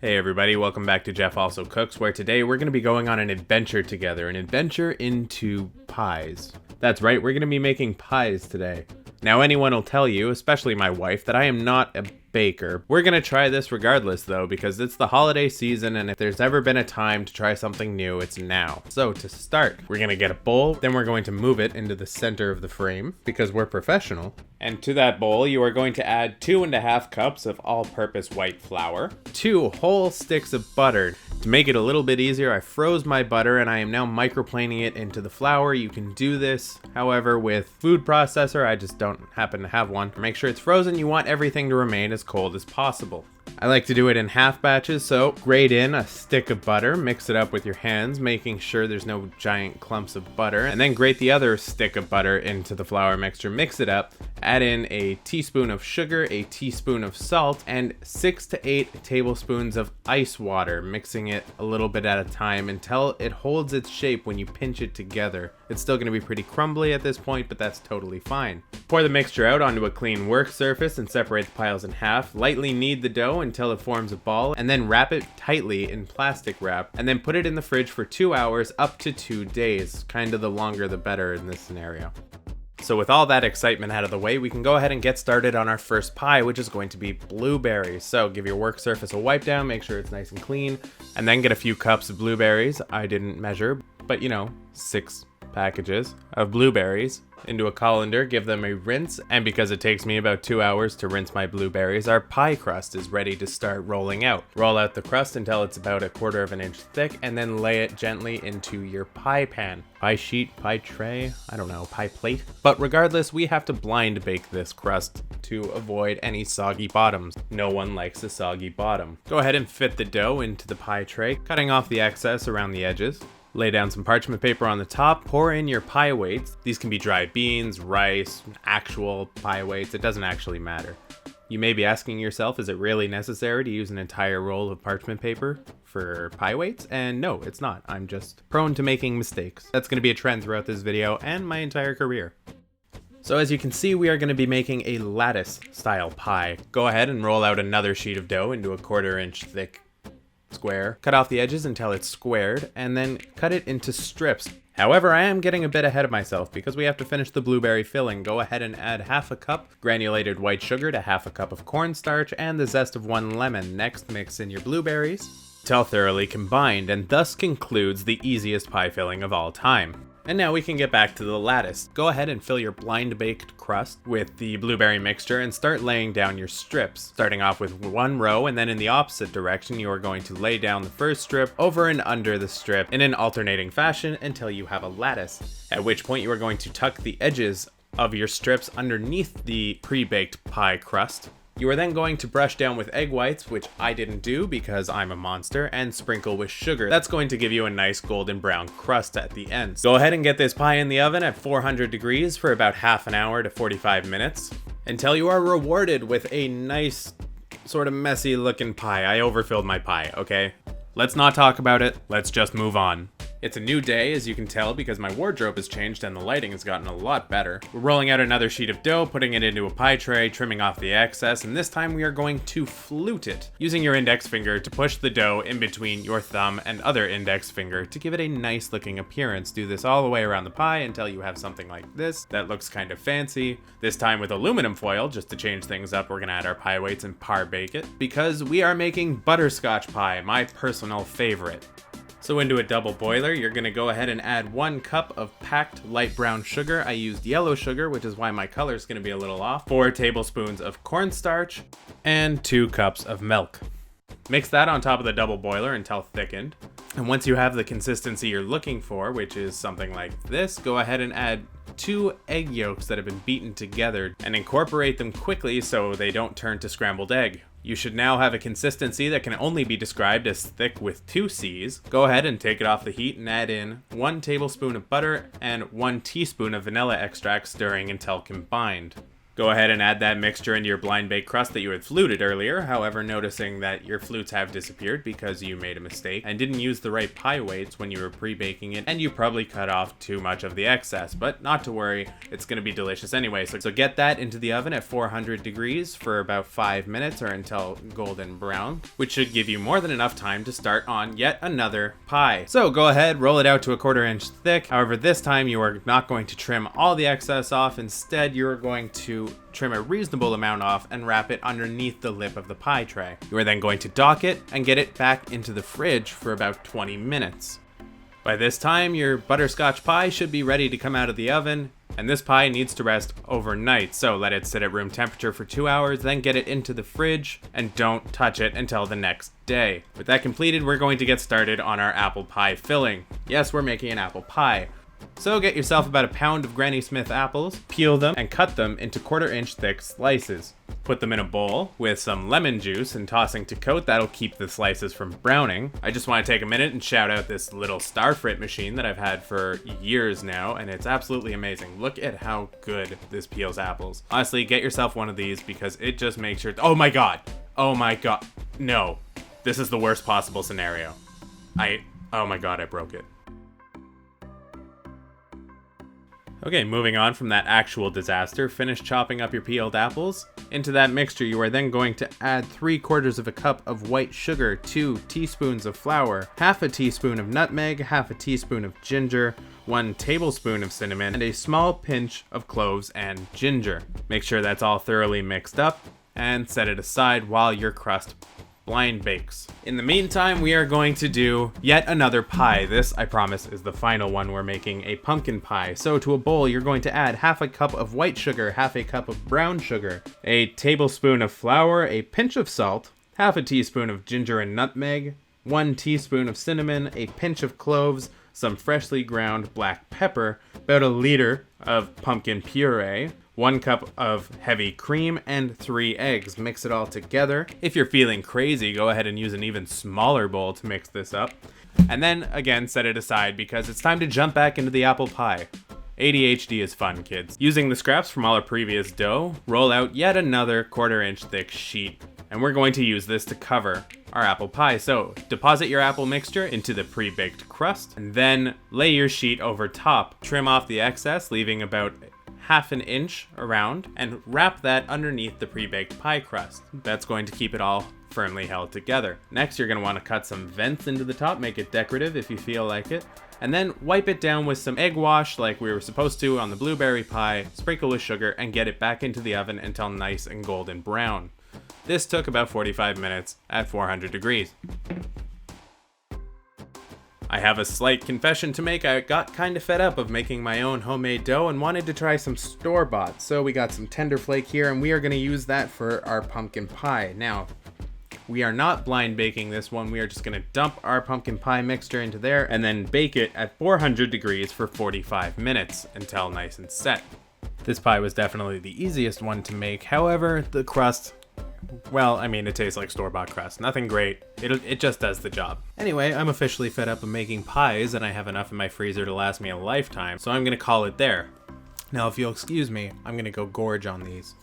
Hey everybody, welcome back to Jeff Also Cooks, where today we're going to be going on an adventure together, an adventure into pies. That's right, we're going to be making pies today. Now anyone will tell you, especially my wife, that I am not a baker. We're going to try this regardless though, because it's the holiday season and if there's ever been a time to try something new, it's now. So to start, we're going to get a bowl, then we're going to move it into the center of the frame, because we're professional. And to that bowl, you are going to add 2.5 cups of all-purpose white flour, 2 whole sticks of butter. To make it a little bit easier, I froze my butter and I am now microplaning it into the flour. You can do this, however, with food processor. I just don't happen to have one. Make sure it's frozen. You want everything to remain as cold as possible. I like to do it in half batches, so grate in a stick of butter, mix it up with your hands, making sure there's no giant clumps of butter, and then grate the other stick of butter into the flour mixture, mix it up, add in a teaspoon of sugar, a teaspoon of salt, and 6 to 8 tablespoons of ice water, mixing it a little bit at a time until it holds its shape when you pinch it together. It's still going to be pretty crumbly at this point, but that's totally fine. Pour the mixture out onto a clean work surface and separate the piles in half. Lightly knead the dough until it forms a ball, and then wrap it tightly in plastic wrap, and then put it in the fridge for 2 hours up to 2 days. Kind of the longer the better in this scenario. So with all that excitement out of the way, we can go ahead and get started on our first pie, which is going to be blueberries. So give your work surface a wipe down, make sure it's nice and clean, and then get a few cups of blueberries. I didn't measure, but 6 packages of blueberries into a colander, give them a rinse, and because it takes me about 2 hours to rinse my blueberries, our pie crust is ready to start rolling out. Roll out the crust until it's about 1/4 of an inch thick, and then lay it gently into your pie pan. Pie sheet, pie tray, I don't know, pie plate. But regardless, we have to blind bake this crust to avoid any soggy bottoms. No one likes a soggy bottom. Go ahead and fit the dough into the pie tray, cutting off the excess around the edges. Lay down some parchment paper on the top, pour in your pie weights. These can be dry beans, rice, actual pie weights, it doesn't actually matter. You may be asking yourself, is it really necessary to use an entire roll of parchment paper for pie weights? And no, it's not. I'm just prone to making mistakes. That's going to be a trend throughout this video and my entire career. So as you can see, we are going to be making a lattice style pie. Go ahead and roll out another sheet of dough into a 1/4 inch thick square. Cut off the edges until it's squared, and then cut it into strips. However, I am getting a bit ahead of myself because we have to finish the blueberry filling. Go ahead and add 1/2 cup granulated white sugar to 1/2 cup of cornstarch and the zest of 1 lemon. Next, mix in your blueberries till thoroughly combined, and thus concludes the easiest pie filling of all time. And now we can get back to the lattice. Go ahead and fill your blind baked crust with the blueberry mixture and start laying down your strips. Starting off with 1 row, and then in the opposite direction, you are going to lay down the first strip over and under the strip in an alternating fashion until you have a lattice. At which point you are going to tuck the edges of your strips underneath the pre-baked pie crust. You are then going to brush down with egg whites, which I didn't do because I'm a monster, and sprinkle with sugar. That's going to give you a nice golden brown crust at the ends. Go ahead and get this pie in the oven at 400 degrees for about half an hour to 45 minutes until you are rewarded with a nice, sort of messy looking pie. I overfilled my pie, okay? Let's not talk about it, let's just move on. It's a new day, as you can tell, because my wardrobe has changed and the lighting has gotten a lot better. We're rolling out another sheet of dough, putting it into a pie tray, trimming off the excess, and this time we are going to flute it, using your index finger to push the dough in between your thumb and other index finger to give it a nice looking appearance. Do this all the way around the pie until you have something like this that looks kind of fancy. This time with aluminum foil, just to change things up, we're gonna add our pie weights and par bake it, because we are making butterscotch pie, my personal favorite. So into a double boiler, you're going to go ahead and add 1 cup of packed light brown sugar. I used yellow sugar, which is why my color is going to be a little off. 4 tablespoons of cornstarch and 2 cups of milk. Mix that on top of the double boiler until thickened. And once you have the consistency you're looking for, which is something like this, go ahead and add 2 egg yolks that have been beaten together and incorporate them quickly so they don't turn to scrambled egg. You should now have a consistency that can only be described as thick with 2 C's. Go ahead and take it off the heat and add in 1 tablespoon of butter and 1 teaspoon of vanilla extract, stirring until combined. Go ahead and add that mixture into your blind bake crust that you had fluted earlier, however noticing that your flutes have disappeared because you made a mistake and didn't use the right pie weights when you were pre-baking it, and you probably cut off too much of the excess, but not to worry, it's going to be delicious anyway. So get that into the oven at 400 degrees for about 5 minutes or until golden brown, which should give you more than enough time to start on yet another pie. So go ahead, roll it out to a 1/4 inch thick. However, this time you are not going to trim all the excess off. Instead, you're going to trim a reasonable amount off and wrap it underneath the lip of the pie tray. You are then going to dock it and get it back into the fridge for about 20 minutes. By this time, your butterscotch pie should be ready to come out of the oven, and this pie needs to rest overnight, so let it sit at room temperature for 2 hours, then get it into the fridge, and don't touch it until the next day. With that completed, we're going to get started on our apple pie filling. Yes, we're making an apple pie. So get yourself about a pound of Granny Smith apples, peel them, and cut them into 1/4 inch thick slices. Put them in a bowl with some lemon juice and tossing to coat. That'll keep the slices from browning. I just want to take a minute and shout out this little Starfrit machine that I've had for years now, and it's absolutely amazing. Look at how good this peels apples. Honestly, get yourself one of these because it just makes sure. Oh my god! Oh my god! No, this is the worst possible scenario. Oh my god, I broke it. Okay, moving on from that actual disaster, finish chopping up your peeled apples. Into that mixture, you are then going to add 3/4 of a cup of white sugar, 2 teaspoons of flour, half a teaspoon of nutmeg, half a teaspoon of ginger, 1 tablespoon of cinnamon, and a small pinch of cloves and ginger. Make sure that's all thoroughly mixed up and set it aside while your crust blind bakes. In the meantime, we are going to do yet another pie. This, I promise, is the final one. We're making a pumpkin pie. So to a bowl, you're going to add half a cup of white sugar, half a cup of brown sugar, a tablespoon of flour, a pinch of salt, half a teaspoon of ginger and nutmeg, 1 teaspoon of cinnamon, a pinch of cloves, some freshly ground black pepper, about 1 liter of pumpkin puree, 1 cup of heavy cream, and 3 eggs. Mix it all together. If you're feeling crazy, go ahead and use an even smaller bowl to mix this up. And then, again, set it aside because it's time to jump back into the apple pie. ADHD is fun, kids. Using the scraps from all our previous dough, roll out yet another 1/4 inch thick sheet. And we're going to use this to cover our apple pie. So deposit your apple mixture into the pre-baked crust, and then lay your sheet over top. Trim off the excess, leaving about 1/2 inch around, and wrap that underneath the pre-baked pie crust. That's going to keep it all firmly held together. Next, you're going to want to cut some vents into the top, make it decorative if you feel like it, and then wipe it down with some egg wash like we were supposed to on the blueberry pie, sprinkle with sugar, and get it back into the oven until nice and golden brown. This took about 45 minutes at 400 degrees. I have a slight confession to make. I got kind of fed up of making my own homemade dough and wanted to try some store-bought. So we got some tender flake here, and we are going to use that for our pumpkin pie. Now, we are not blind baking this one. We are just going to dump our pumpkin pie mixture into there and then bake it at 400 degrees for 45 minutes until nice and set. This pie was definitely the easiest one to make. However, the crust, well, I mean, it tastes like store-bought crust. Nothing great. It just does the job. Anyway, I'm officially fed up of making pies, and I have enough in my freezer to last me a lifetime, so I'm gonna call it there. Now, if you'll excuse me, I'm gonna go gorge on these.